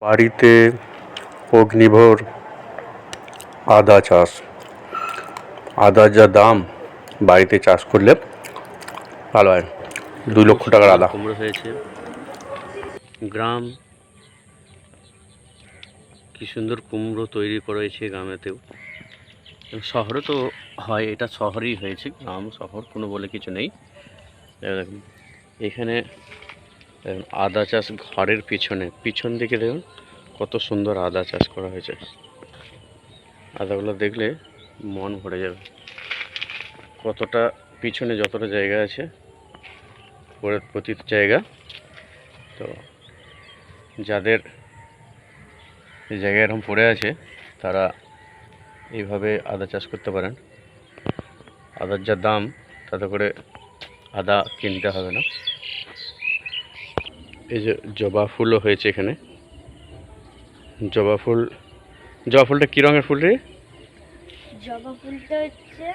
বাড়িতে অগ্নিভর আদা চাষ। আদার যা দাম, বাড়িতে চাষ করলে ভালো হয়। 2 লক্ষ টাকার আদা। কুমড়ো হয়েছে। গ্রাম কি সুন্দর কুমড়ো তৈরি করেছে গ্রামেতেও। শহরে তো হয়, এটা শহরেই হয়েছে। গ্রাম শহর কোনো বলে কিছু নেই। দেখুন এখানে আদা চাষ ঘরের পিছন দিকে দেখুন কত সুন্দর আদা চাষ করা হয়েছে। আদাগুলো দেখলে মন ভরে যাবে। কতটা পিছনে যতটা জায়গা আছে, প্রতিটি জায়গা, তো যাদের জায়গা এরকম পড়ে আছে তারা এইভাবে আদা চাষ করতে পারেন। আদার যা দাম, তাতে করে আদা কিনতে হবে না। এই যে জবা ফুলও হয়েছে এখানে। জবা ফুলটা কি রঙের ফুল রে? জবা ফুলটা হচ্ছে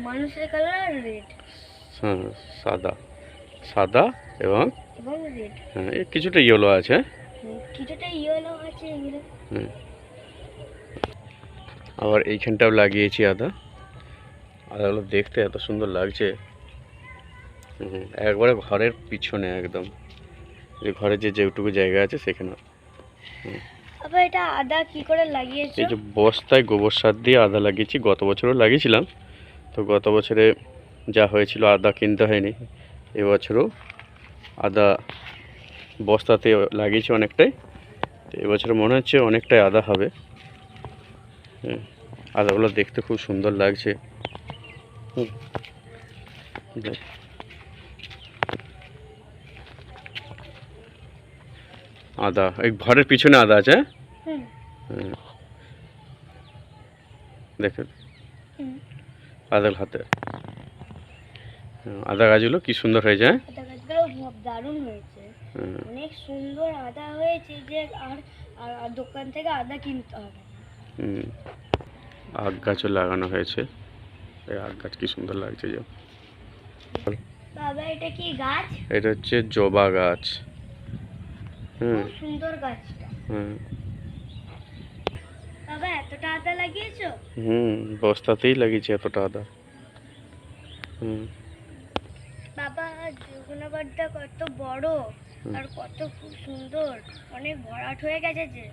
মানুষের কালার রেড। হ্যাঁ, সাদা এবং রেড। হ্যাঁ, কিছুটা ইয়েলো আছে। কিছুটা ইয়েলো আছে। আবার এইখানটাও লাগিয়েছি আদাগুলো দেখতে এত সুন্দর লাগছে। একবারে ঘরের পিছনে, একদম যে ঘরের যেটুকু জায়গা আছে সেখানে। আবার এটা আদা কি করে লাগিয়েছো? এই যে বস্তায় গোবর সার দিয়ে আদা লাগিয়েছি। গত বছরও লাগিয়েছিলাম, তো গত বছরে যা হয়েছিল আদা কিনতে হয়নি। এবছরও আদা বস্তাতে লাগিয়েছি অনেকটাই। তো এবছর মনে হচ্ছে অনেকটাই আদা হবে। আদাগুলো দেখতে খুব সুন্দর লাগছে। আদা এই ঘরের পিছনে আদা আছে। দেখুন আদার হাতে আদা গাছগুলো কি সুন্দর হয়ে যায়। আদা গাছগুলো দারুণ হয়েছে, অনেক সুন্দর আদা হয়েছে যে আর দোকান থেকে আদা কিনতে হবে। আখ গাছও লাগানো হয়েছে। এই আখ গাছ কি সুন্দর লাগছে যে। বাবা এটা কি গাছ? এটা হচ্ছে জবা গাছ। খুব সুন্দর গাছটা। বাবা এতটা আদা লাগিয়েছো? বস্তাতেই লাগিয়েছি এতটা আদা। বাবা যমুনাবাদটা কত বড় আর কত খুব সুন্দর, অনেক ভরাট হয়ে গেছে যে।